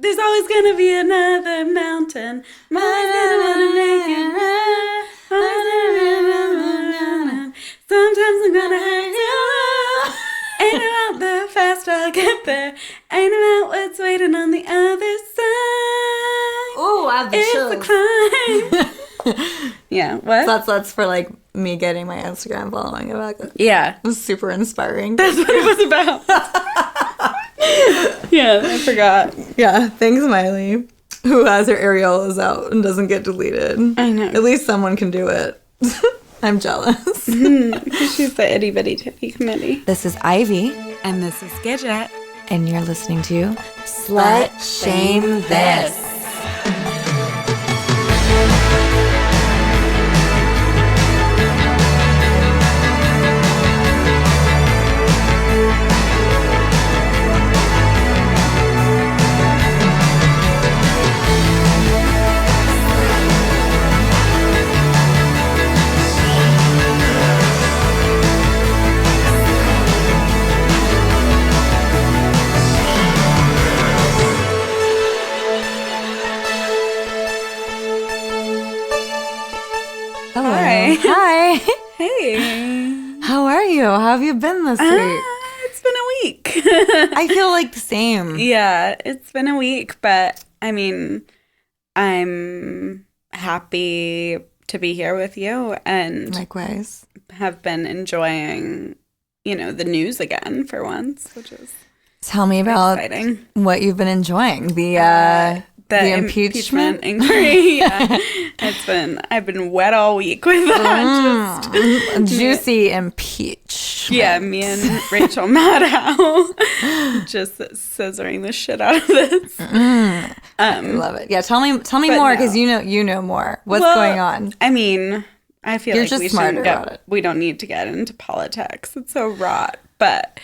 There's always gonna be another mountain. Always gonna wanna make it right. Always gonna be another mountain. Sometimes I'm gonna hurt you. Ain't about the faster I'll get there. Ain't about what's waiting on the other side. Oh, I have the chills. It's a climb. Yeah, what? That's for like me getting my Instagram following about it. Yeah. It was super inspiring. That's what it was about. Yeah, I forgot. Yeah, thanks, Miley, who has her areolas out and doesn't get deleted. I know. At least someone can do it. I'm jealous. She's the itty bitty titty committee. This is Ivy. And this is Gidget. And you're listening to Slut Shame This. Hi. Hey. How are you? How have you been this week? It's been a week. I feel like the same. Yeah, it's been a week, but I mean, I'm happy to be here with you and likewise have been enjoying, the news again for once, which is Tell me about exciting. What you've been enjoying. The impeachment inquiry. Yeah. I've been wet all week with that. Juicy impeachment. Yeah, me and Rachel Maddow just scissoring the shit out of this. I love it. Yeah, tell me more because you know more. What's going on? I mean, I feel You're like just we smarter about it. We don't need to get into politics. It's so rot, but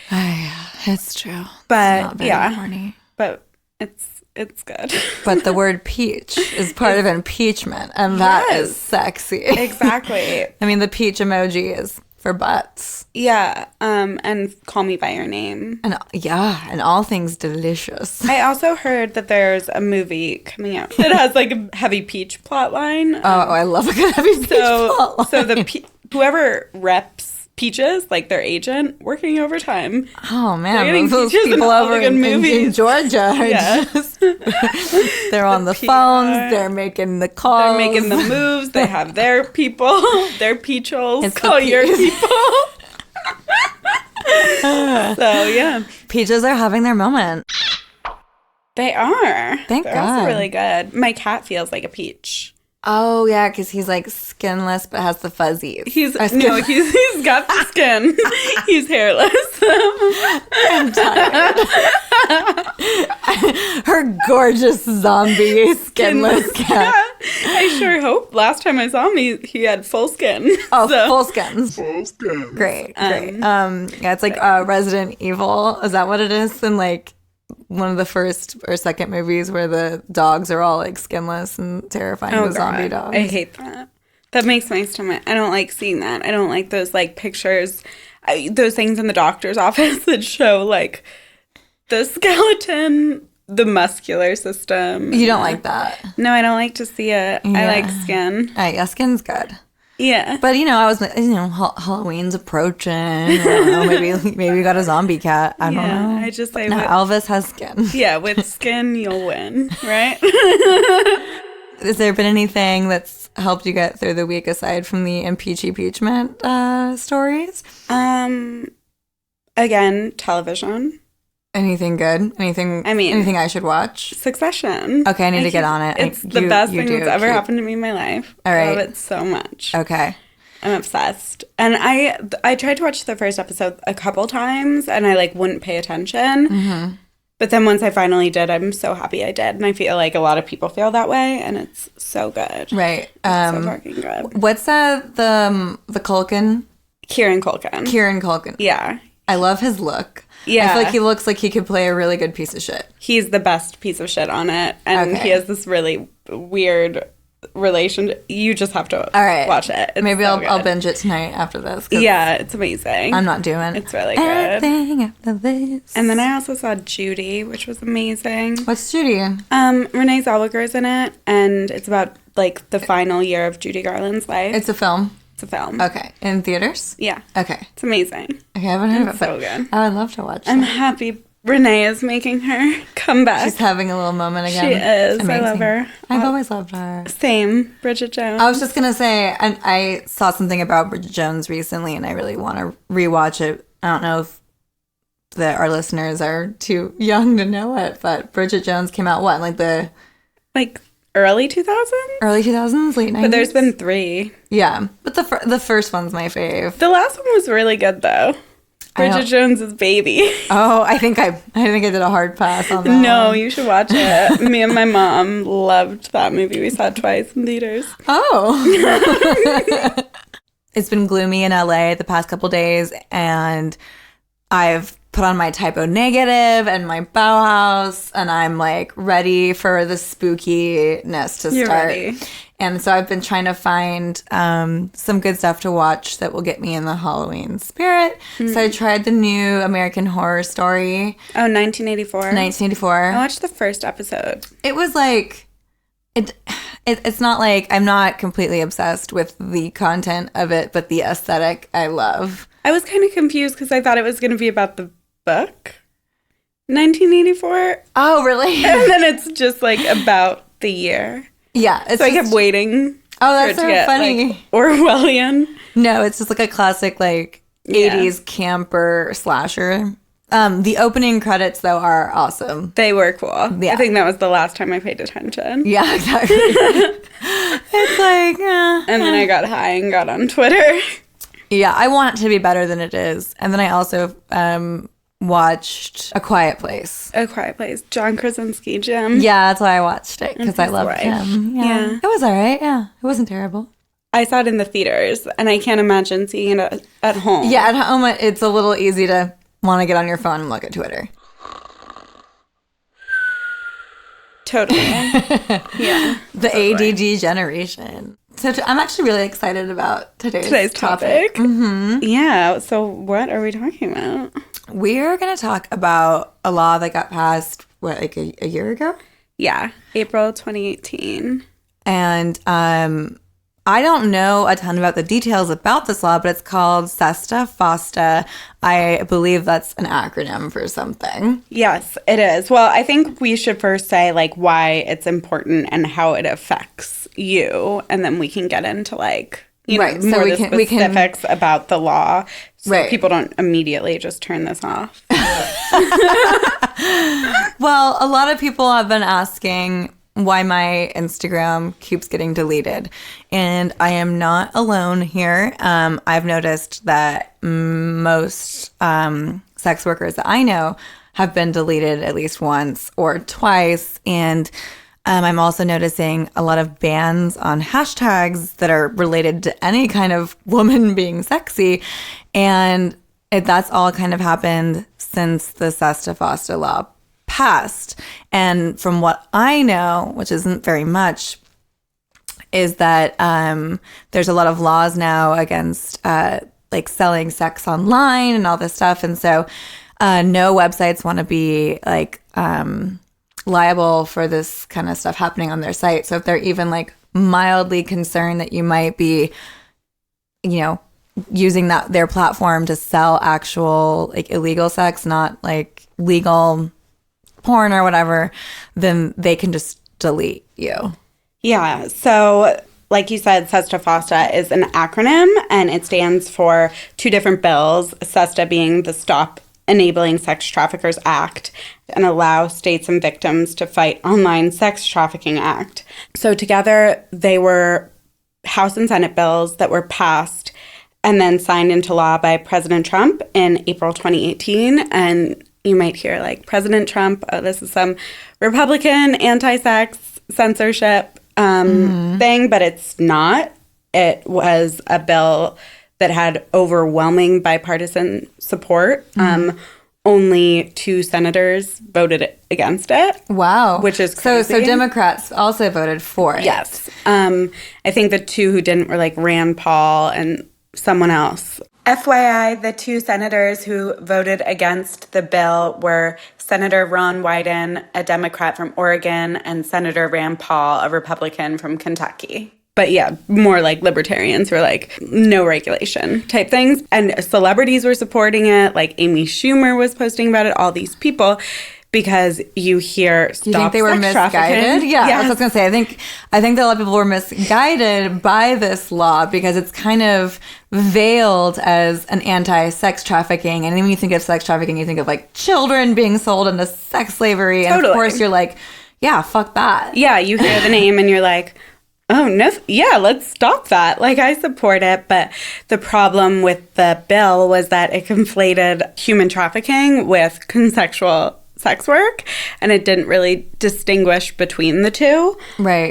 it's true. But it's not very horny. But it's good. But the word peach is part of impeachment, and that is sexy. Exactly. I mean, the peach emoji is for butts. Yeah, and call me by your name. And all things delicious. I also heard that there's a movie coming out that has like a heavy peach plot line. I love a good heavy peach plot line. So whoever reps Peaches, like their agent, working overtime. Oh man, those people over in Georgia are they're on the phones, they're making the calls, they're making the moves, they have their people, their peachels, call your people. So yeah. Peaches are having their moment. They are. Thank They're God. also really good. My cat feels like a peach. Oh yeah, because he's like skinless but has the fuzzies. He's got the skin. He's hairless. I'm tired. Her gorgeous zombie skinless cat. I sure hope. Last time I saw him, he had full skin. Oh, full skin. Full skin. Great. Yeah, it's like Resident Evil. Is that what it is? And like one of the first or second movies where the dogs are all like skinless and terrifying, zombie dogs. I hate that. That makes my stomach. I don't like seeing that. I don't like those like pictures, those things in the doctor's office that show like the skeleton, the muscular system. You don't like that? No, I don't like to see it. Yeah. I like skin. Yeah, skin's good. Yeah. But, I was, Halloween's approaching. I don't know, maybe we got a zombie cat. I don't know. Elvis has skin. Yeah, with skin, you'll win, right? Has there been anything that's helped you get through the week aside from the impeachment stories? Again, television. Anything good? Anything I should watch? Succession. Okay, I need to get on it. It's the best thing that's ever happened to me in my life. All right. I love it so much. Okay. I'm obsessed. And I tried to watch the first episode a couple times, and I wouldn't pay attention. Mm-hmm. But then once I finally did, I'm so happy I did. And I feel like a lot of people feel that way, and it's so good. Right. It's so fucking good. What's the Culkin? Kieran Culkin. Kieran Culkin. Yeah. I love his look. Yeah. I feel like he looks like he could play a really good piece of shit. He's the best piece of shit on it. And he has this really weird relationship. You just have to watch it. It's Maybe so I'll binge it tonight after this. Yeah, it's amazing. I'm not doing It's really good. anything after this. And then I also saw Judy, which was amazing. What's Judy? Renee Zellweger's in it, and it's about like the final year of Judy Garland's life. It's a film. It's a film. Okay. In theaters? Yeah. Okay. It's amazing. Okay, I haven't heard of it. So good. I would love to watch I'm that. happy Renee is making her comeback. She's having a little moment again. She is. Amazing. I love her. I've always loved her. Same. Bridget Jones. I was just going to say, I saw something about Bridget Jones recently, and I really want to rewatch it. I don't know if our listeners are too young to know it, but Bridget Jones came out, what, like early 2000s? Early 2000s, late 90s? But there's been 3. Yeah, but the first one's my fave. The last one was really good, though. Bridget Jones's Baby. Oh, I think I did a hard pass on that. No, one. you should watch it. Me and my mom loved that movie. We saw it twice in theaters. Oh. It's been gloomy in LA the past couple days, and I've put on my typo negative and my Bauhaus, and I'm like ready for the spookiness to You're start. ready. And so I've been trying to find some good stuff to watch that will get me in the Halloween spirit. So I tried the new American Horror Story. Oh, 1984. 1984. I watched the first episode. It was like, it's not like, I'm not completely obsessed with the content of it, but the aesthetic I love. I was kind of confused because I thought it was going to be about the book. 1984. Oh, really? And then it's just like about the year. Yeah. It's So I kept waiting. Oh, that's for so it to get, funny. like, Orwellian. No, it's just like a classic, like, 80s camper slasher. The opening credits, though, are awesome. They were cool. Yeah. I think that was the last time I paid attention. Yeah, exactly. It's like, And then I got high and got on Twitter. Yeah, I want it to be better than it is. And then I also watched A Quiet Place. A Quiet Place. John Krasinski, Jim. Yeah, that's why I watched it, because I loved wife. him. Yeah. It was all right, yeah. It wasn't terrible. I saw it in the theaters, and I can't imagine seeing it at home. Yeah, at home, it's a little easy to want to get on your phone and look at Twitter. Totally. Yeah. The ADD generation. So I'm actually really excited about today's topic. Mm-hmm. Yeah. So what are we talking about? We're going to talk about a law that got passed, what, like a year ago? Yeah. April 2018. And I don't know a ton about the details about this law, but it's called SESTA-FOSTA. I believe that's an acronym for something. Yes, it is. Well, I think we should first say like why it's important and how it affects you, and then we can get into like Right, so more we the can- specifics about the law, so Right. people don't immediately just turn this off. Well, a lot of people have been asking why my Instagram keeps getting deleted. And I am not alone here. I've noticed that most sex workers that I know have been deleted at least once or twice. And I'm also noticing a lot of bans on hashtags that are related to any kind of woman being sexy. And that's all kind of happened since the SESTA-FOSTA law passed. And from what I know, which isn't very much, is that there's a lot of laws now against like selling sex online and all this stuff. And so no websites want to be like liable for this kind of stuff happening on their site. So if they're even like mildly concerned that you might be, you know, using their platform to sell actual like illegal sex, not like legal porn or whatever, then they can just delete you. Yeah. So like you said, SESTA-FOSTA is an acronym, and it stands for 2 different bills, SESTA being the Stop Enabling Sex Traffickers Act and Allow States and Victims to Fight Online Sex Trafficking Act. So together they were House and Senate bills that were passed and then signed into law by President Trump in April 2018. And you might hear like President Trump, oh, this is some Republican anti-sex censorship thing, but it's not. It was a bill that had overwhelming bipartisan support. only 2 senators voted against it. Wow. Which is crazy. So Democrats also voted for it. Yes. I think the 2 who didn't were like Rand Paul and someone else. FYI, the 2 senators who voted against the bill were Senator Ron Wyden, a Democrat from Oregon, and Senator Rand Paul, a Republican from Kentucky. But yeah, more like libertarians who are like, no regulation type things. And celebrities were supporting it. Like Amy Schumer was posting about it, all these people, because you hear stop. You think they were misguided? Yeah, that's what I was going to say. I think that a lot of people were misguided by this law because it's kind of veiled as an anti-sex trafficking. And then when you think of sex trafficking, you think of like children being sold into sex slavery. Totally. And of course you're like, yeah, fuck that. Yeah, you hear the name and you're like, oh, no, yeah, let's stop that. Like, I support it. But the problem with the bill was that it conflated human trafficking with consensual sex work, and it didn't really distinguish between the two. Right.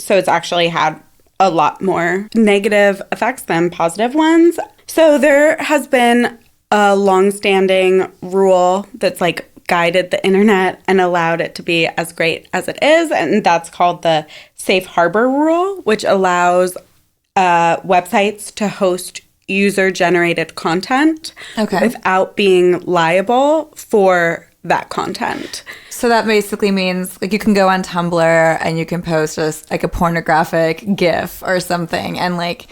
So it's actually had a lot more negative effects than positive ones. So there has been a longstanding rule that's like guided the internet and allowed it to be as great as it is. And that's called the Safe Harbor Rule, which allows websites to host user-generated content without being liable for that content. So that basically means like you can go on Tumblr and you can post like a pornographic GIF or something, and like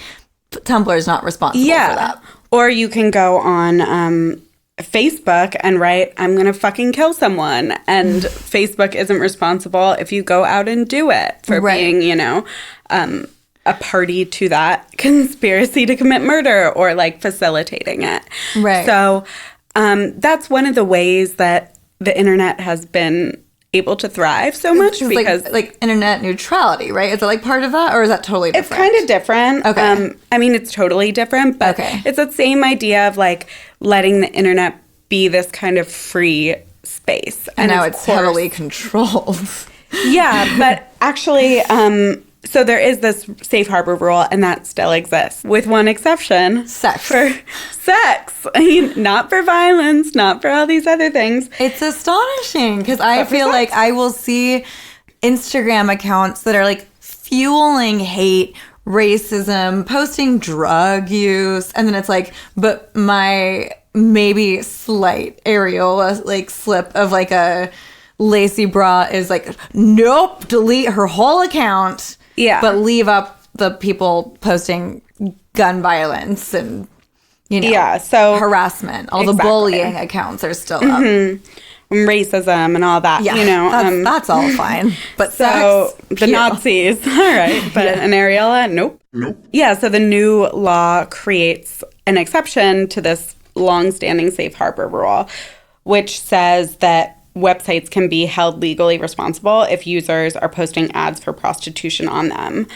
Tumblr is not responsible for that. Or you can go on Facebook and write, I'm going to fucking kill someone. And Facebook isn't responsible if you go out and do it for being, you know, a party to that conspiracy to commit murder or like facilitating it. Right. So that's one of the ways that the internet has been able to thrive so much because like internet neutrality, right? Is it like part of that, or is that totally different? It's kind of different. Okay. I mean, it's totally different, but it's the same idea of like letting the internet be this kind of free space. And now it's heavily controlled. Yeah, but actually, so there is this safe harbor rule, and that still exists, with one exception. Sex. For sex. I mean, not for violence, not for all these other things. It's astonishing, because I feel like I will see Instagram accounts that are like fueling hate, racism, posting drug use, and then it's like, but my maybe slight areola like slip of like a lacy bra is like, nope, delete her whole account. Yeah. But leave up the people posting gun violence and, you know, so harassment. All the bullying accounts are still up. Racism and all that, you know. That's all fine. But so the Nazis, all right. But an areola, nope. Yeah, so the new law creates an exception to this longstanding safe harbor rule, which says that websites can be held legally responsible if users are posting ads for prostitution on them.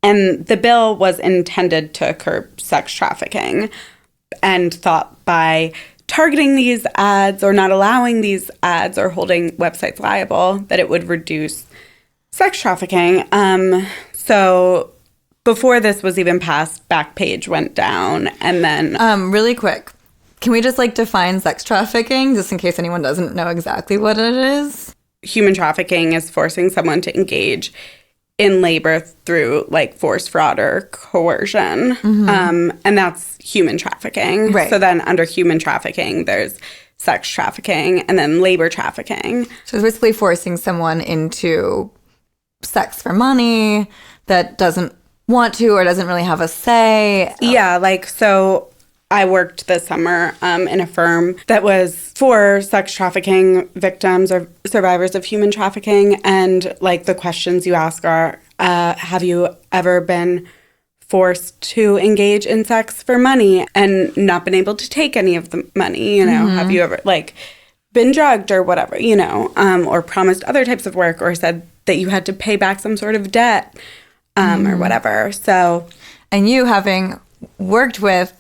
And the bill was intended to curb sex trafficking, and thought by targeting these ads or not allowing these ads or holding websites liable that it would reduce sex trafficking. So before this was even passed, Backpage went down, and then... really quick. Can we just like define sex trafficking just in case anyone doesn't know exactly what it is? Human trafficking is forcing someone to engage in labor through like force, fraud, or coercion. And that's human trafficking. Right. So then under human trafficking, there's sex trafficking and then labor trafficking. So it's basically forcing someone into sex for money that doesn't want to or doesn't really have a say. Yeah, like so... I worked this summer in a firm that was for sex trafficking victims or survivors of human trafficking. And like the questions you ask are, have you ever been forced to engage in sex for money and not been able to take any of the money? You know, have you ever like been drugged or whatever, you know, or promised other types of work or said that you had to pay back some sort of debt or whatever. So, and you having worked with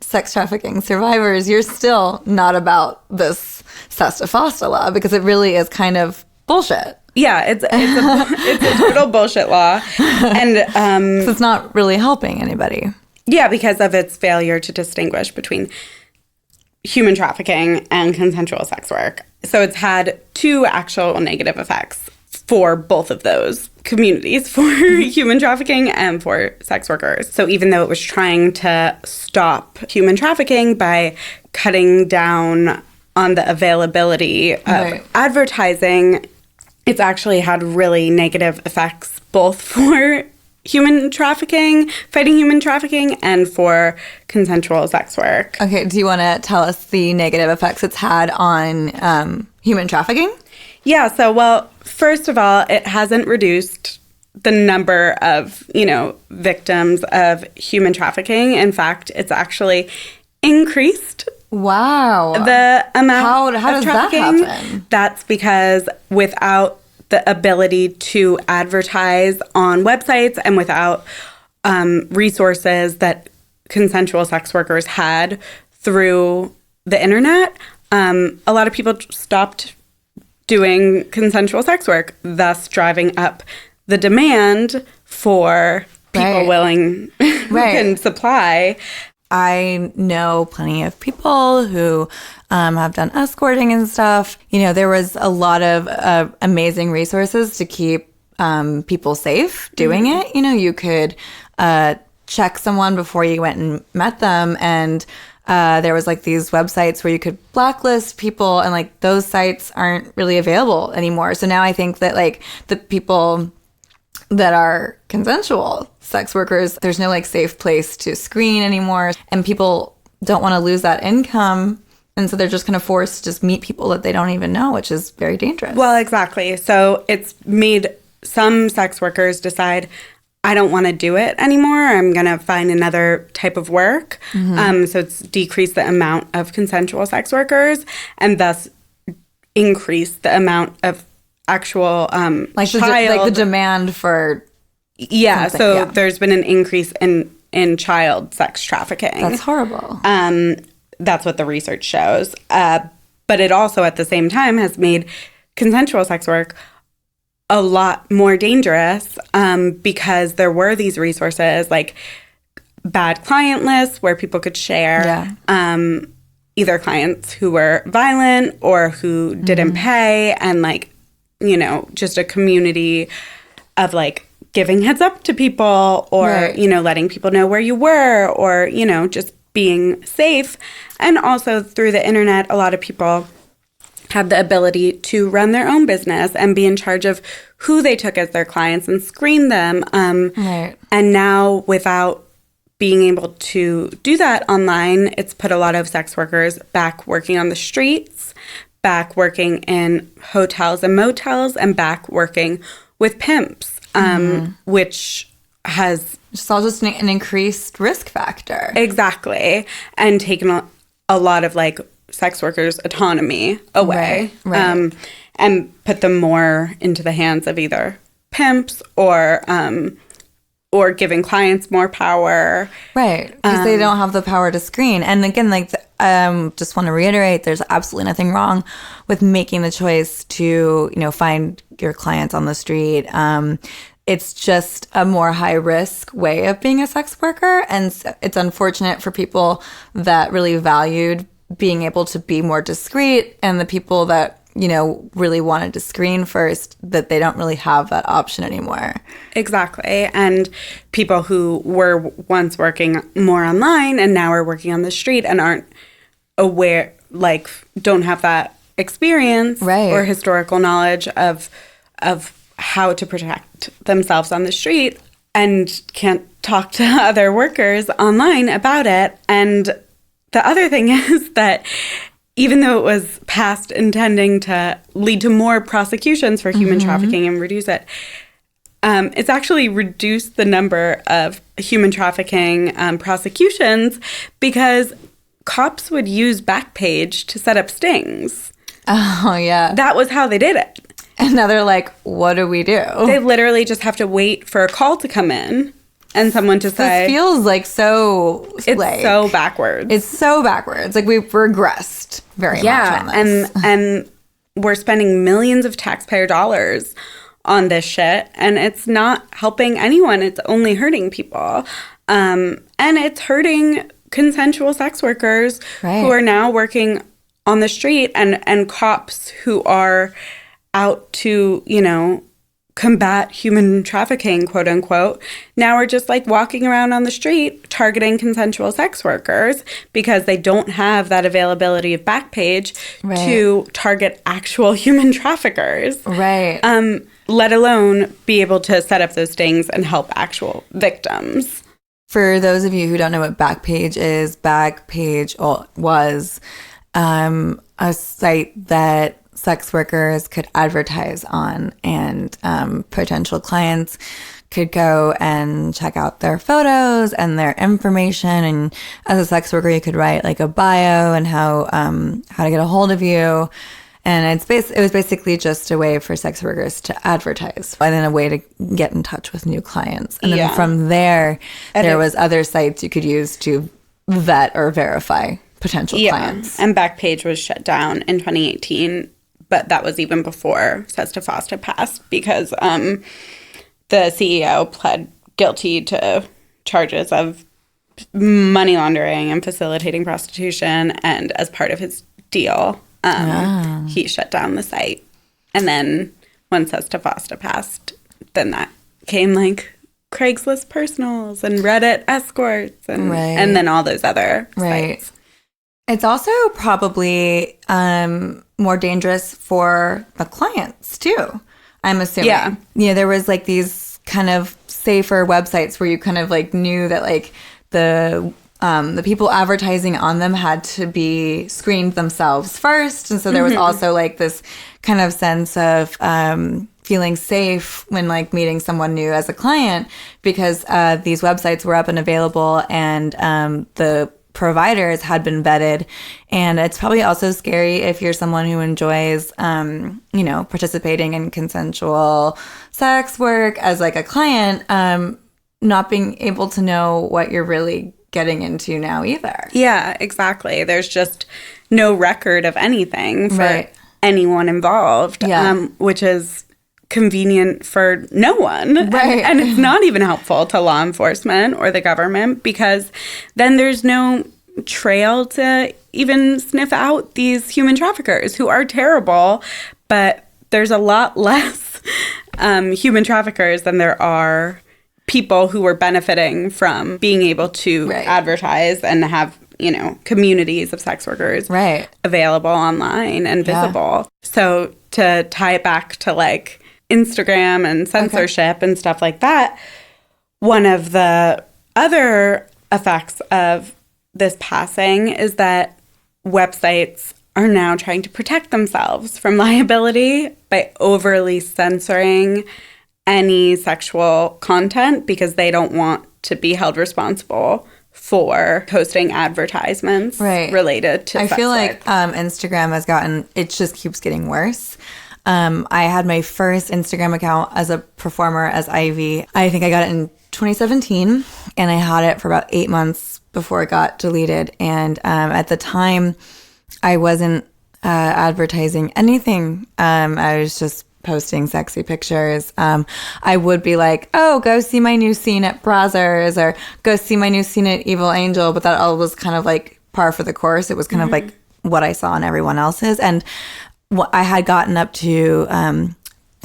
sex trafficking survivors, you're still not about this SESTA-FOSTA law because it really is kind of bullshit. Yeah, it's a total bullshit law. And it's not really helping anybody. Yeah, because of its failure to distinguish between human trafficking and consensual sex work. So it's had two actual negative effects for both of those communities, for human trafficking and for sex workers. So even though it was trying to stop human trafficking by cutting down on the availability of advertising, it's actually had really negative effects both for human trafficking, fighting human trafficking, and for consensual sex work. Okay, do you want to tell us the negative effects it's had on human trafficking? Yeah, so, well, first of all, it hasn't reduced the number of, victims of human trafficking. In fact, it's actually increased Wow. the amount How of does that trafficking. happen? That's because without the ability to advertise on websites and without resources that consensual sex workers had through the internet, a lot of people stopped doing consensual sex work, thus driving up the demand for people willing who can supply. I know plenty of people who have done escorting and stuff. There was a lot of amazing resources to keep people safe doing it. You could check someone before you went and met them, and there was like these websites where you could blacklist people, and like those sites aren't really available anymore. So now I think that like the people that are consensual sex workers, there's no like safe place to screen anymore, and people don't want to lose that income, and so they're just kind of forced to just meet people that they don't even know, which is very dangerous. Well, exactly. So it's made some sex workers decide, I don't want to do it anymore. I'm going to find another type of work. So it's decreased the amount of consensual sex workers and thus increased the amount of actual like the demand for there's been an increase in child sex trafficking. That's horrible. That's what the research shows. But it also at the same time has made consensual sex work a lot more dangerous because there were these resources like bad client lists where people could share either clients who were violent or who didn't pay, and like, just a community of like giving heads up to people or, letting people know where you were or, just being safe. And also through the internet, a lot of people had the ability to run their own business and be in charge of who they took as their clients and screen them. And now without being able to do that online, it's put a lot of sex workers back working on the streets, back working in hotels and motels, and back working with pimps, which has... It's all just an increased risk factor. Exactly. And taken a lot of like sex workers' autonomy away. And put them more into the hands of either pimps or giving clients more power. Right, because they don't have the power to screen. And again, like, just want to reiterate, there's absolutely nothing wrong with making the choice to, find your clients on the street. It's just a more high-risk way of being a sex worker. And it's unfortunate for people that really valued being able to be more discreet, and the people that really wanted to screen first, that they don't really have that option anymore. Exactly. And people who were once working more online and now are working on the street and aren't aware, like, don't have that experience or historical knowledge of how to protect themselves on the street and can't talk to other workers online about it. And the other thing is that even though it was passed intending to lead to more prosecutions for human trafficking and reduce it, it's actually reduced the number of human trafficking prosecutions because cops would use Backpage to set up stings. Oh, yeah. That was how they did it. And now they're like, what do we do? They literally just have to wait for a call to come in and someone to say... This feels like so... It's so backwards. It's so backwards. Like, we've regressed very much on this. And we're spending millions of taxpayer dollars on this shit, and it's not helping anyone. It's only hurting people. And it's hurting consensual sex workers who are now working on the street and cops who are out to, you know, combat human trafficking, quote unquote, now are just like walking around on the street targeting consensual sex workers because they don't have that availability of Backpage to target actual human traffickers. Right. Let alone be able to set up those stings and help actual victims. For those of you who don't know what Backpage is, Backpage was a site that sex workers could advertise on, and potential clients could go and check out their photos and their information. And as a sex worker, you could write like a bio and how to get a hold of you. And it was basically just a way for sex workers to advertise and then a way to get in touch with new clients. And then from there was other sites you could use to vet or verify potential clients. And Backpage was shut down in 2018. But that was even before SESTA-FOSTA passed because the CEO pled guilty to charges of money laundering and facilitating prostitution. And as part of his deal, he shut down the site. And then when SESTA-FOSTA passed, then that came like Craigslist personals and Reddit escorts and then all those other sites. It's also probably more dangerous for the clients too, I'm assuming. Yeah, there was like these kind of safer websites where you kind of like knew that like the people advertising on them had to be screened themselves first. And so there was also like this kind of sense of feeling safe when like meeting someone new as a client because these websites were up and available and the providers had been vetted. And it's probably also scary if you're someone who enjoys, you know, participating in consensual sex work as like a client, not being able to know what you're really getting into now either. Yeah, exactly. There's just no record of anything for anyone involved, which is convenient for no one. And it's not even helpful to law enforcement or the government because then there's no trail to even sniff out these human traffickers who are terrible, but there's a lot less human traffickers than there are people who are benefiting from being able to advertise and have, you know, communities of sex workers available online and visible. So to tie it back to like Instagram and censorship and stuff like that, one of the other effects of this passing is that websites are now trying to protect themselves from liability by overly censoring any sexual content because they don't want to be held responsible for posting advertisements related to sex I feel work. like Instagram has gotten, it just keeps getting worse. I had my first Instagram account as a performer as Ivy. I think I got it in 2017, and I had it for about 8 months before it got deleted. And at the time, I wasn't advertising anything. I was just posting sexy pictures. I would be like, oh, go see my new scene at Brazzers, or go see my new scene at Evil Angel. But that all was kind of like par for the course. It was kind of like what I saw in everyone else's. And I had gotten up to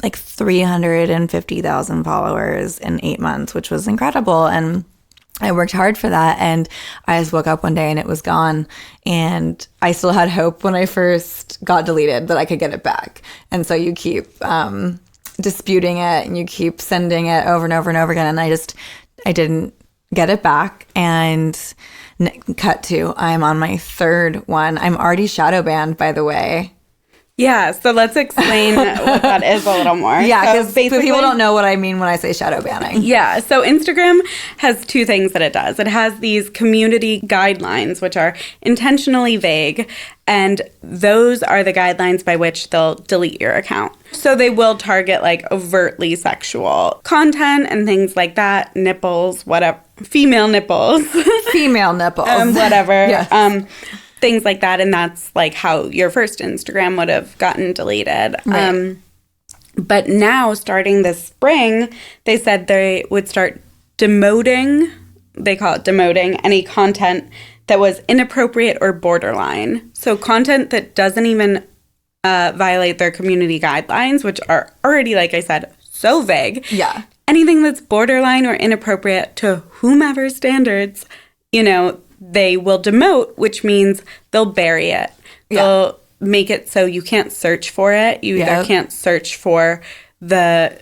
like 350,000 followers in 8 months, which was incredible. And I worked hard for that. And I just woke up one day and it was gone. And I still had hope when I first got deleted that I could get it back. And so you keep disputing it and you keep sending it over and over and over again. And I didn't get it back. And cut to, I'm on my third one. I'm already shadow banned, by the way. Yeah, so let's explain what that is a little more. Yeah, because people don't know what I mean when I say shadow banning. Yeah, so Instagram has two things that it does. It has these community guidelines, which are intentionally vague, and those are the guidelines by which they'll delete your account. So they will target like overtly sexual content and things like that, nipples, whatever, female nipples. Female nipples. Whatever. Yes. Things like that, and that's like how your first Instagram would have gotten deleted. Right. But now, starting this spring, they said they would start demoting, they call it demoting, any content that was inappropriate or borderline. So content that doesn't even violate their community guidelines, which are already, like I said, so vague. Yeah. Anything that's borderline or inappropriate to whomever's standards, you know, they will demote, which means they'll bury it. They'll make it so you can't search for it. You either can't search for the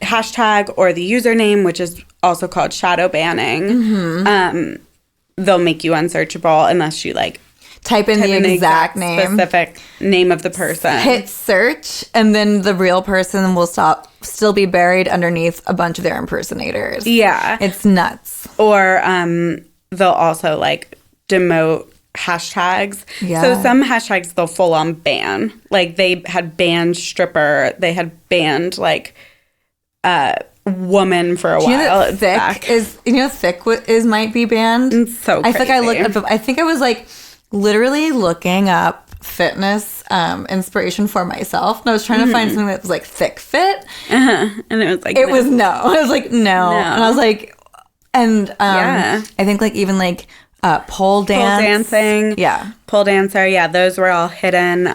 hashtag or the username, which is also called shadow banning. They'll make you unsearchable unless you like type in the exact name, specific name of the person. Hit search, and then the real person will still be buried underneath a bunch of their impersonators. Yeah, it's nuts. Or they'll also like demote hashtags. Yeah. So some hashtags they'll full on ban. Like they had banned stripper. They had banned like woman for a while. You know thick is thick might be banned. It's so crazy. I think I looked up. I think I was like literally looking up fitness inspiration for myself, and I was trying to find something that was like thick fit. And it was like it was no. I was like no, and I was like, and I think like even like pole dancing, pole dancer, those were all hidden.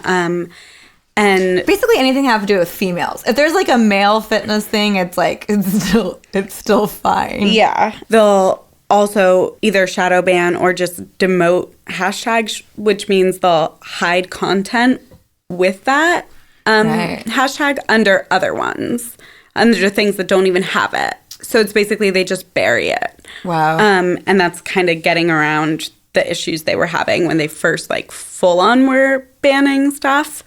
And basically anything have to do with females. If there's like a male fitness thing, it's like it's still fine. Yeah. They'll also either shadow ban or just demote hashtags, which means they'll hide content with that hashtag under other ones, under things that don't even have it. So it's basically they just bury it. Wow. And that's kind of getting around the issues they were having when they first like full on were banning stuff.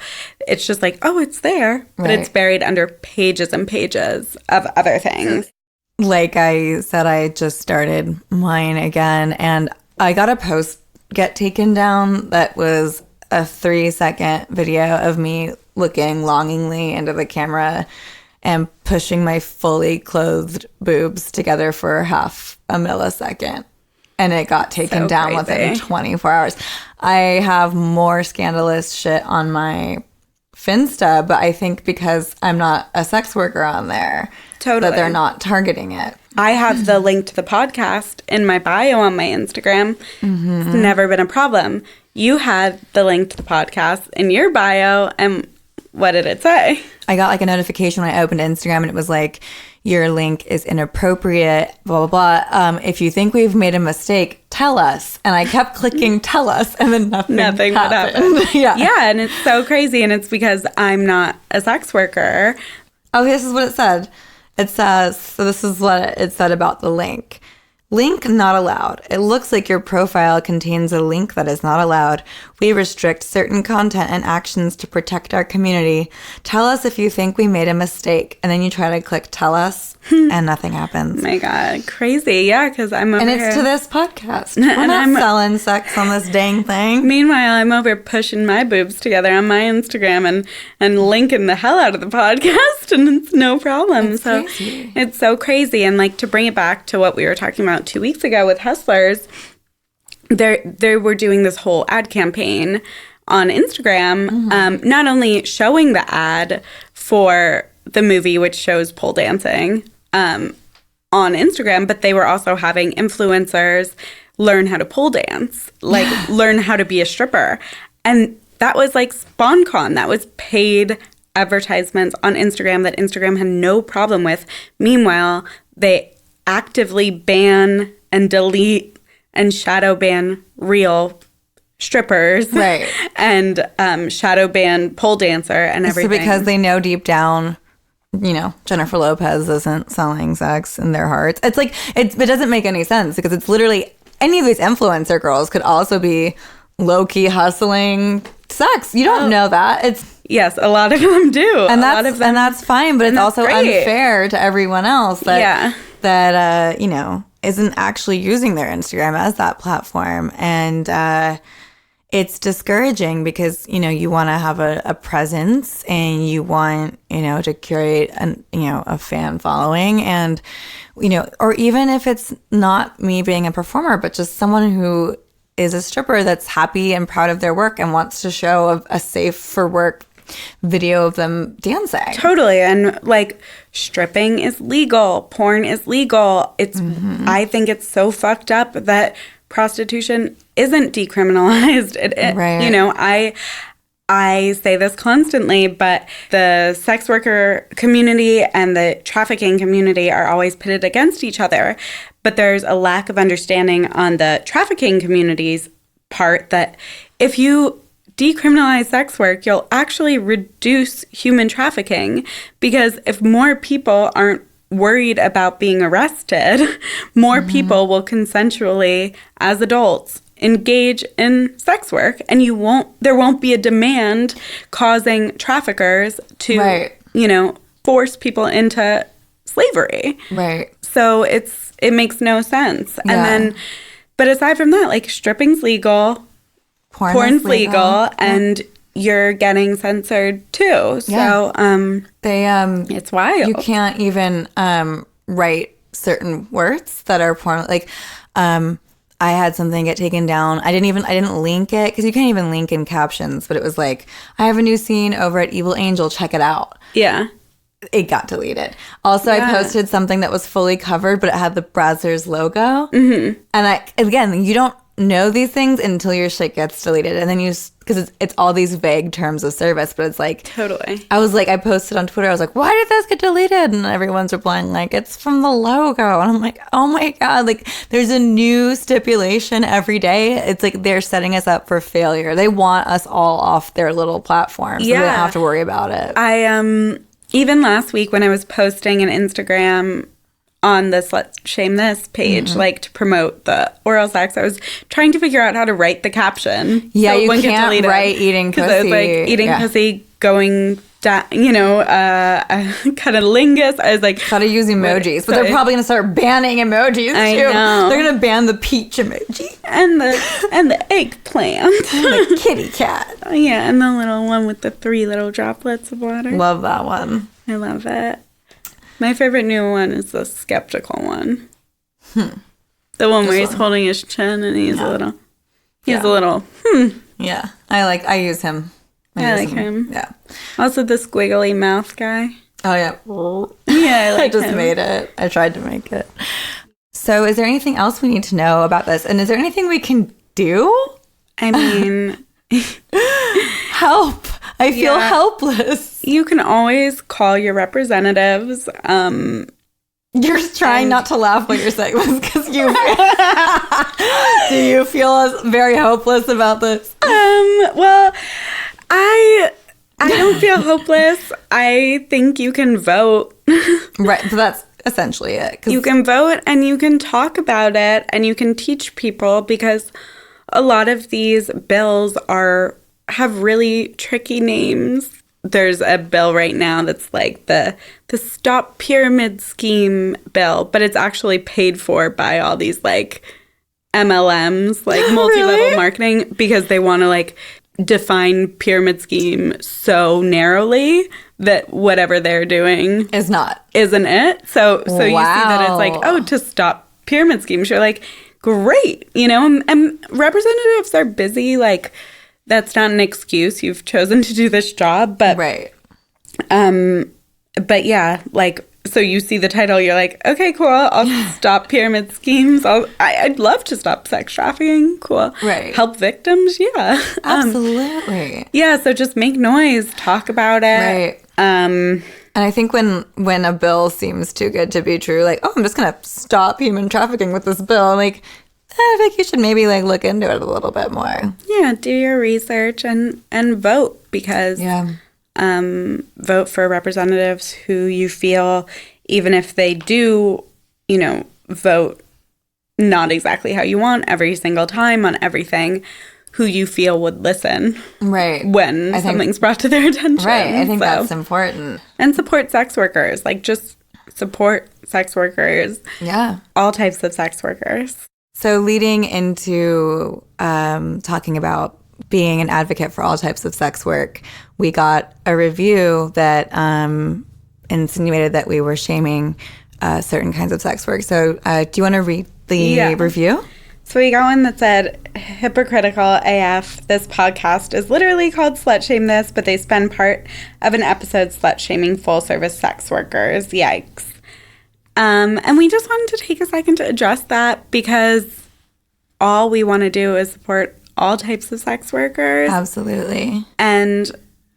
It's just like, oh, it's there, but it's buried under pages and pages of other things. Like I said, I just started mine again, and I got a post get taken down that was a 3-second video of me looking longingly into the camera and pushing my fully clothed boobs together for half a millisecond. And it got taken down within 24 hours. I have more scandalous shit on my Finsta, but I think because I'm not a sex worker on there, that they're not targeting it. I have the link to the podcast in my bio on my Instagram. It's never been a problem. You had the link to the podcast in your bio, and what did it say? I got like a notification when I opened Instagram, and it was like, your link is inappropriate, blah, blah, blah. If you think we've made a mistake, tell us. And I kept clicking tell us, and then nothing happened. Yeah, and it's so crazy, and it's because I'm not a sex worker. Oh, this is what it said. It says, so this is what it said about the link. Link not allowed. It looks like your profile contains a link that is not allowed. We restrict certain content and actions to protect our community. Tell us if you think we made a mistake. And then you try to click tell us, and nothing happens. Oh my God, crazy. Yeah, because I'm over here. And it's to this podcast. We're not selling sex on this dang thing. Meanwhile, I'm over pushing my boobs together on my Instagram and linking the hell out of the podcast, and it's no problem. It's crazy. It's so crazy. And like to bring it back to what we were talking about 2 weeks ago with Hustlers, they were doing this whole ad campaign on Instagram, not only showing the ad for the movie, which shows pole dancing on Instagram, but they were also having influencers learn how to pole dance, like learn how to be a stripper. And that was like SpawnCon. That was paid advertisements on Instagram that Instagram had no problem with. Meanwhile, they actively ban and delete and shadow ban real strippers, and shadow ban pole dancer and everything. So because they know deep down, Jennifer Lopez isn't selling sex in their hearts. It's like it doesn't make any sense, because it's literally any of these influencer girls could also be low-key hustling sex. You don't know that. Yes, a lot of them do. And that's fine, but it's also unfair to everyone else that isn't actually using their Instagram as that platform. And it's discouraging because, you want to have a presence, and you want, to curate a fan following, and, or even if it's not me being a performer, but just someone who is a stripper that's happy and proud of their work and wants to show a safe for work video of them dancing. Totally. And like stripping is legal, porn is legal. It's I think it's so fucked up that prostitution isn't decriminalized. Right. You know, I say this constantly, but the sex worker community and the trafficking community are always pitted against each other. But there's a lack of understanding on the trafficking community's part that if you decriminalize sex work, you'll actually reduce human trafficking, because if more people aren't worried about being arrested, more people will consensually, as adults, engage in sex work, and there won't be a demand causing traffickers to you know, force people into slavery. Right. So it makes no sense. And then, but aside from that, like, stripping's legal, porn's legal, and you're getting censored too. So it's wild. You can't even write certain words that are porn. Like, I had something get taken down. I didn't link it, because you can't even link in captions, but it was like, I have a new scene over at Evil Angel, check it out. Yeah. It got deleted. Also, I posted something that was fully covered, but it had the Brazzers logo. Mm-hmm. And again, you don't know these things until your shit gets deleted, and then because it's all these vague terms of service, but it's like, totally. I was like, I posted on Twitter, I was like, why did this get deleted? And everyone's replying like, it's from the logo. And I'm like, oh my God, like, there's a new stipulation every day. It's like they're setting us up for failure. They want us all off their little platform, so they don't have to worry about it. I even last week when I was posting an Instagram on the Slut Shame This page, like, to promote the oral sex, I was trying to figure out how to write the caption. Yeah, so you can't write eating pussy. Because I was like, eating pussy, going down, you know, cunnilingus. I was like, gotta use emojis. But they're probably going to start banning emojis, too. I know. They're going to ban the peach emoji. And the eggplant. And the kitty cat. Yeah, and the little one with the 3 little droplets of water. Love that one. I love it. My favorite new one is the skeptical one. The one where he's holding his chin and he's a little, Yeah, I use him. I like him. Yeah. Also the squiggly mouth guy. Oh, yeah. Yeah, I like I just him. made it. I tried to make it. So is there anything else we need to know about this? And is there anything we can do? I mean... Help. I feel helpless. You can always call your representatives. You're trying not to laugh when you're saying this, because you do you feel very hopeless about this? Well, I don't feel hopeless. I think you can vote. Right. So that's essentially it. You can vote, and you can talk about it, and you can teach people, because a lot of these bills have really tricky names. There's a bill right now that's like the Stop Pyramid Scheme bill, but it's actually paid for by all these like MLMs, like multi-level marketing, because they want to like define pyramid scheme so narrowly that whatever they're doing isn't it. So you see that it's like, oh, to stop pyramid schemes. You're like, great, you know, and representatives are busy, like, that's not an excuse. You've chosen to do this job, but but yeah, like, so you see the title, you're like, okay, cool, I'll stop pyramid schemes. I'd love to stop sex trafficking. Cool. Right. Help victims. Yeah. Absolutely. Yeah. So just make noise, talk about it. Right. And I think when a bill seems too good to be true, like, oh, I'm just gonna stop human trafficking with this bill, I'm like, I think you should maybe like look into it a little bit more. Yeah, do your research and vote, because vote for representatives who you feel, even if they do, you know, vote not exactly how you want every single time on everything, who you feel would listen. Right. When something's brought to their attention. Right. I think that's important. And support sex workers. Like, just support sex workers. Yeah. All types of sex workers. So leading into talking about being an advocate for all types of sex work, we got a review that insinuated that we were shaming certain kinds of sex work. So do you want to read the review? So we got one that said, hypocritical AF, this podcast is literally called Slut Shame This, but they spend part of an episode slut shaming full service sex workers. Yikes. And we just wanted to take a second to address that, because all we want to do is support all types of sex workers. Absolutely. And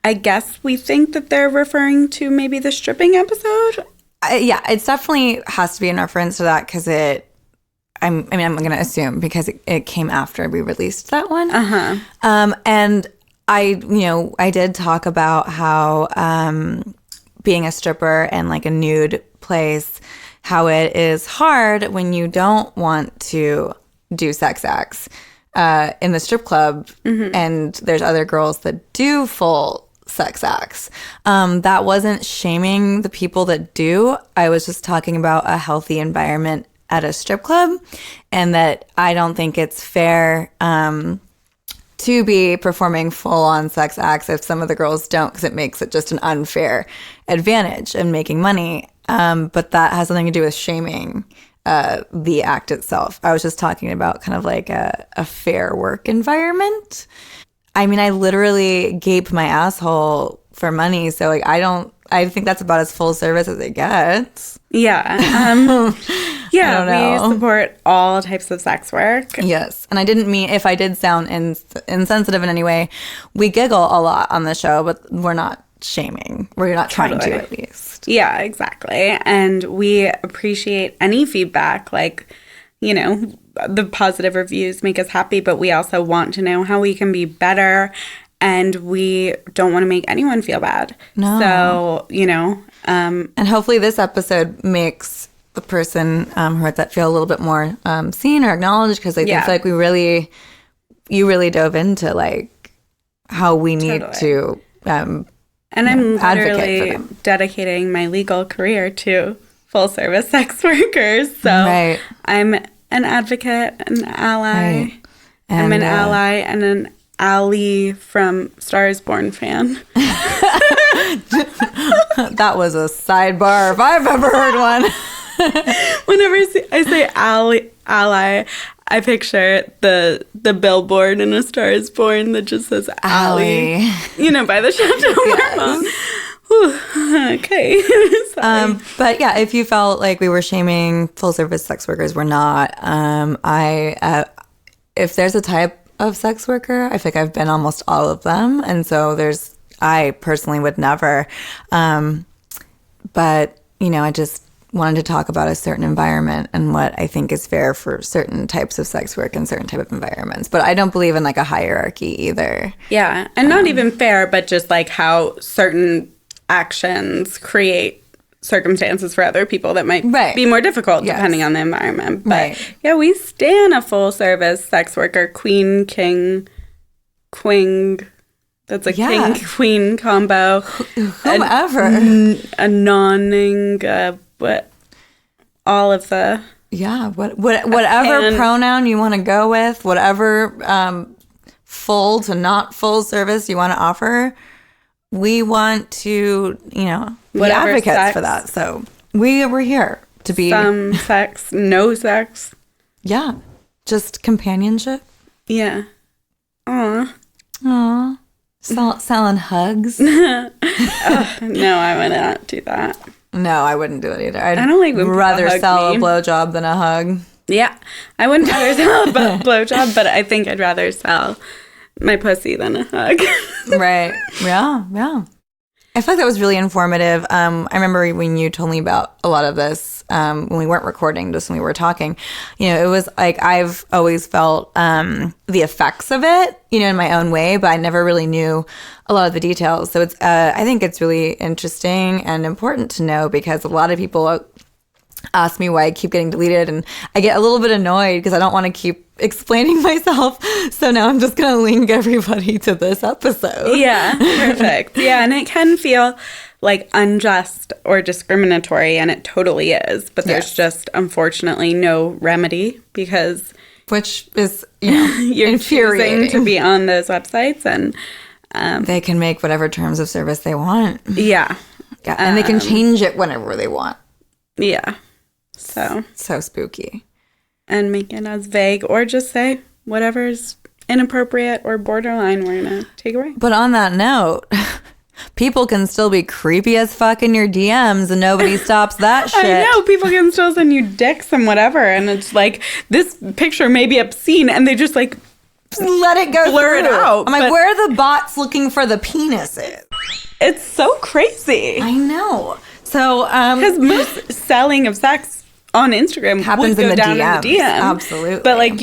I guess we think that they're referring to maybe the stripping episode. Yeah, it's definitely has to be in reference to that because I'm going to assume because it came after we released that one. And I did talk about how being a stripper and like a nude place, how it is hard when you don't want to do sex acts in the strip club, and there's other girls that do full sex acts. That wasn't shaming the people that do. I was just talking about a healthy environment at a strip club, and that I don't think it's fair to be performing full-on sex acts if some of the girls don't, because it makes it just an unfair advantage in making money. But that has nothing to do with shaming the act itself. I was just talking about kind of like a fair work environment. I mean, I literally gape my asshole for money, so like I think that's about as full service as it gets. Yeah. We support all types of sex work. Yes. And I didn't mean, if I did sound insensitive in any way, we giggle a lot on the show, but we're not shaming. We're not trying to, at least. Yeah, exactly. And we appreciate any feedback. Like, the positive reviews make us happy, but we also want to know how we can be better. And we don't want to make anyone feel bad. No. So, and hopefully this episode makes the person heard that feel a little bit more seen or acknowledged, because I feel like you really dove into like how we need to and I'm literally dedicating my legal career to full service sex workers. So I'm an advocate, an ally. Right. I'm an ally and an Allie from Stars Born fan. That was a sidebar if I've ever heard one. Whenever I say ally, I picture the billboard in A Star Is Born that just says Allie. By the Chateau Marmont. Okay. But yeah, if you felt like we were shaming full service sex workers, we're not. If there's a type of sex worker, I think I've been almost all of them, and so I personally would never. But I just wanted to talk about a certain environment and what I think is fair for certain types of sex work and certain type of environments. But I don't believe in like a hierarchy either. Yeah, and not even fair, but just like how certain actions create circumstances for other people that might be more difficult depending on the environment. But yeah, we stand a full service sex worker, queen, king, queen. That's a king-queen combo. Whomever. A nonning, but all of the... Yeah, whatever pronoun you want to go with, whatever full to not full service you want to offer, we want to, be advocates for that. So we're here to be... Some sex, no sex. Yeah, just companionship. Yeah. Aw. Selling hugs. No, I would not do that. No, I wouldn't do it either. I don't like when rather sell a blowjob than a hug. Yeah, I wouldn't rather sell a blowjob, but I think I'd rather sell my pussy than a hug. Right. Yeah. I feel like that was really informative. I remember when you told me about a lot of this when we weren't recording, just when we were talking. It was like I've always felt the effects of it, in my own way, but I never really knew a lot of the details. So it's I think it's really interesting and important to know, because a lot of people ask me why I keep getting deleted, and I get a little bit annoyed because I don't want to keep explaining myself. So now I'm just going to link everybody to this episode. Yeah, perfect. Yeah, and it can feel like unjust or discriminatory, and it totally is. But there's just, unfortunately, no remedy, because... Which is, you're infuriating choosing to be on those websites, and... they can make whatever terms of service they want. Yeah. Yeah, and they can change it whenever they want. Yeah. So spooky. And make it as vague, or just say whatever's inappropriate or borderline, we're going to take away. But on that note, People can still be creepy as fuck in your DMs and nobody stops that shit. I know, people can still send you dicks and whatever, and it's like, this picture may be obscene, and they just like let it go blur it through. out. I'm like, where are the bots looking for the penises? It's so crazy. I know. So, because most selling of sex on Instagram happens would go in the down DMs. in the DM. Absolutely. But like,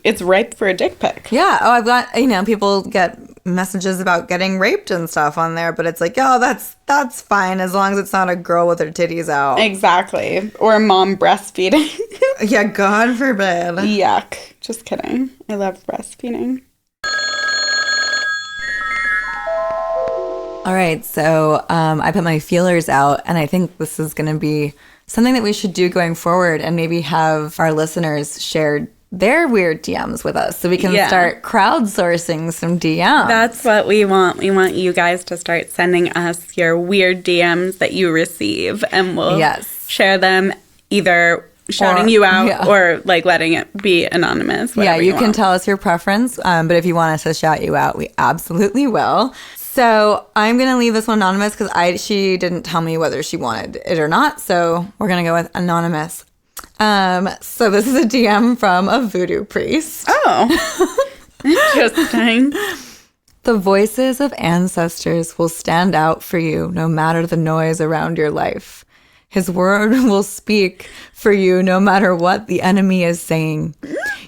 it's ripe for a dick pic. Yeah. Oh, I've got, people get messages about getting raped and stuff on there, but it's like, oh, that's fine as long as it's not a girl with her titties out. Exactly. Or a mom breastfeeding. Yeah, God forbid. Yuck. Just kidding. I love breastfeeding. All right, so I put my feelers out, and I think this is going to be something that we should do going forward, and maybe have our listeners share their weird DMs with us, so we can start crowdsourcing some DMs. That's what we want. We want you guys to start sending us your weird DMs that you receive, and we'll share them, either shouting you out or like letting it be anonymous. Yeah, you can tell us your preference, but if you want us to shout you out, we absolutely will. So I'm going to leave this one anonymous because she didn't tell me whether she wanted it or not. So we're going to go with anonymous. So this is a DM from a voodoo priest. Oh, interesting. The voices of ancestors will stand out for you no matter the noise around your life. His word will speak for you no matter what the enemy is saying.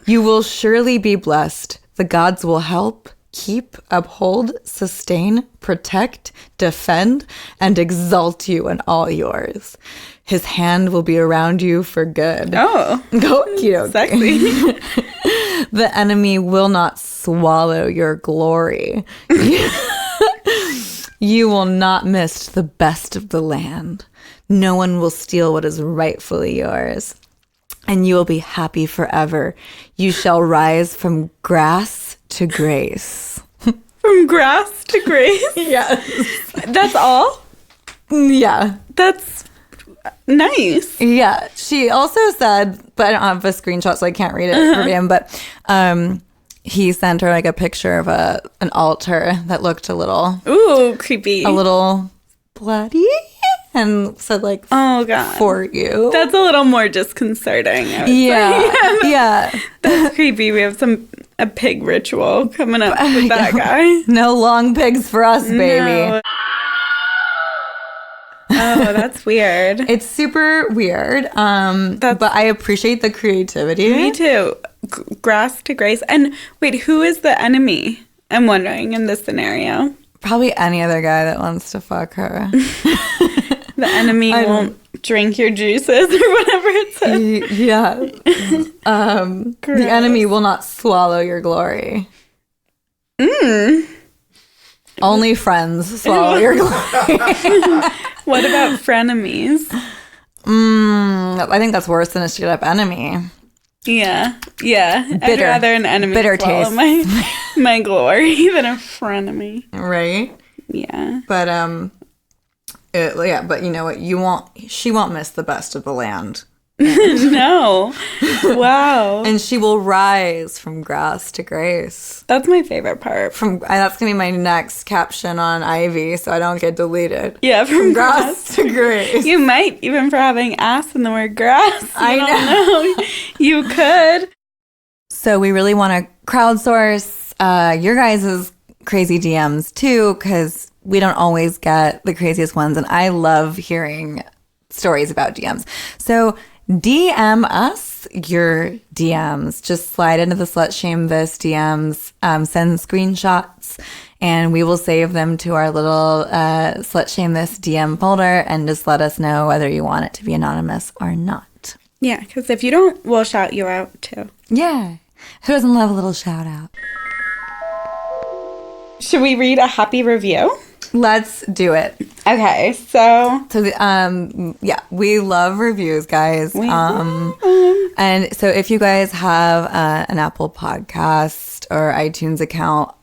You will surely be blessed. The gods will help, keep, uphold, sustain, protect, defend, and exalt you and all yours. His hand will be around you for good. Oh, sexy. The enemy will not swallow your glory. You will not miss the best of the land. No one will steal what is rightfully yours. And you will be happy forever. You shall rise from grass to grace. From grass to grace? Yes. That's all? Yeah. That's nice. Yeah. She also said, but I don't have a screenshot, so I can't read it verbatim, but he sent her like a picture of an altar that looked a little... Ooh, creepy. A little bloody. And said like, oh God, for you. That's a little more disconcerting. Yeah. Yeah. That's creepy. We have a pig ritual coming up with that guy. No long pigs for us, baby. No. Oh, that's weird. It's super weird. But I appreciate the creativity. Me too. Grass to grace. And wait, who is the enemy? I'm wondering in this scenario. Probably any other guy that wants to fuck her. The enemy won't drink your juices or whatever it says. Yeah. The enemy will not swallow your glory. Only friends swallow your glory. What about frenemies? I think that's worse than a straight up enemy. Yeah. Yeah. Bitter. I'd rather an enemy bitter swallow taste. my glory than a frenemy. Right? Yeah. But but you know what? She won't miss the best of the land. No. Wow. And she will rise from grass to grace. That's my favorite part. That's gonna be my next caption on Ivy, so I don't get deleted. Yeah, from grass to grace. You might, even for having ass in the word grass. I know. You could. So we really want to crowdsource your guys' crazy DMs too, because we don't always get the craziest ones, and I love hearing stories about DMs. So DM us your DMs. Just slide into the Slut Shame This DMs, send screenshots, and we will save them to our little Slut Shame This DM folder, and just let us know whether you want it to be anonymous or not. Yeah, because if you don't, we'll shout you out too. Yeah. Who doesn't love a little shout out? Should we read a happy review? Let's do it. Okay, so we love reviews, guys. And so if you guys have an Apple Podcast or iTunes account,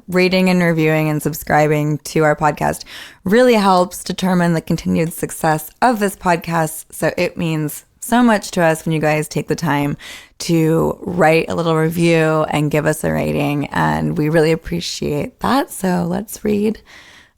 rating and reviewing and subscribing to our podcast really helps determine the continued success of this podcast. So it means so much to us when you guys take the time to write a little review and give us a rating, and we really appreciate that. So let's read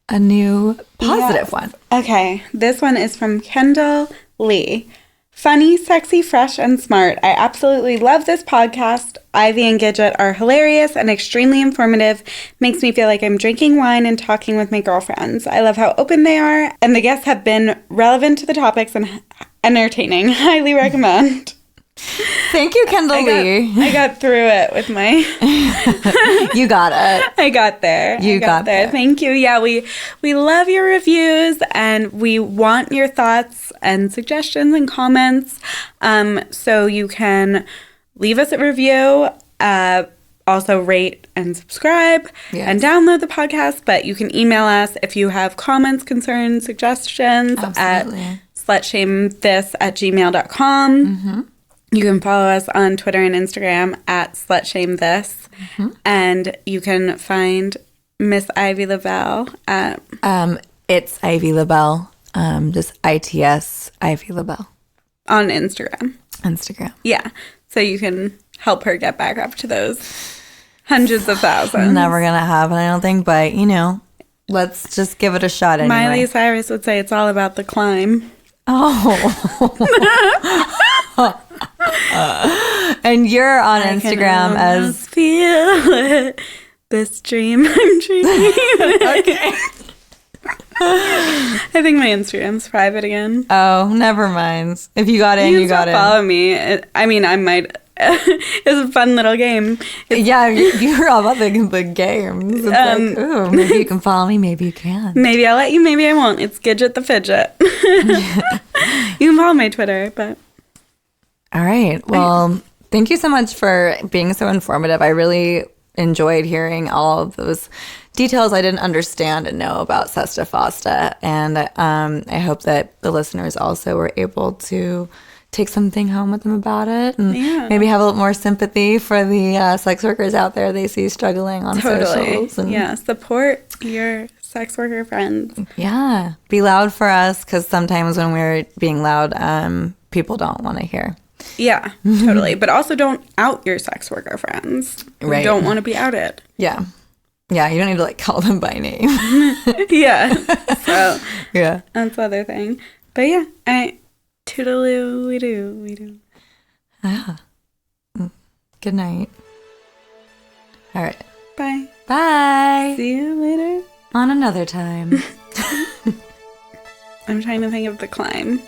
a new positive one. Okay, this one is from Kendall Lee. Funny, sexy, fresh, and smart. I absolutely love this podcast. Ivy and Gidget are hilarious and extremely informative. Makes me feel like I'm drinking wine and talking with my girlfriends. I love how open they are, and the guests have been relevant to the topics and entertaining. Highly recommend. Thank you, Kendall Lee. I got through it with my... You got it. I got there. You got there. Thank you. Yeah, we love your reviews, and we want your thoughts and suggestions and comments. So you can leave us a review, also rate and subscribe, and download the podcast. But you can email us if you have comments, concerns, suggestions at slutshamethis@gmail.com. Mm-hmm. You can follow us on Twitter and Instagram at slutshamethis. Mm-hmm. And you can find Miss Ivy LaBelle at... it's Ivy LaBelle. Just ITS Ivy LaBelle. On Instagram. Yeah. So you can help her get back up to those hundreds of thousands. Never going to happen, I don't think. But, let's just give it a shot anyway. Miley Cyrus would say it's all about the climb. Oh. And you're on Instagram as... feel it. This dream I'm dreaming. Okay. I think my Instagram's private again. Oh, never mind. If you got in, you got in. Follow me. I might... It's a fun little game. You're all about the games. It's like, ooh, maybe you can follow me, maybe you can. Maybe I'll let you, maybe I won't. It's Gidget the Fidget. You can follow my Twitter, but... All right. Well, thank you so much for being so informative. I really enjoyed hearing all of those details I didn't understand and know about SESTA-FOSTA. And I hope that the listeners also were able to take something home with them about it and maybe have a little more sympathy for the sex workers out there they see struggling on socials. And support your sex worker friends. Yeah. Be loud for us, because sometimes when we're being loud, people don't want to hear. Yeah, totally. But also don't out your sex worker friends who don't want to be outed. Yeah. Yeah, you don't need to call them by name. Yeah. So yeah. That's the other thing. But yeah, toodaloo, we do. Ah. Good night. All right. Bye. Bye. See you later. On another time. I'm trying to think of the climb.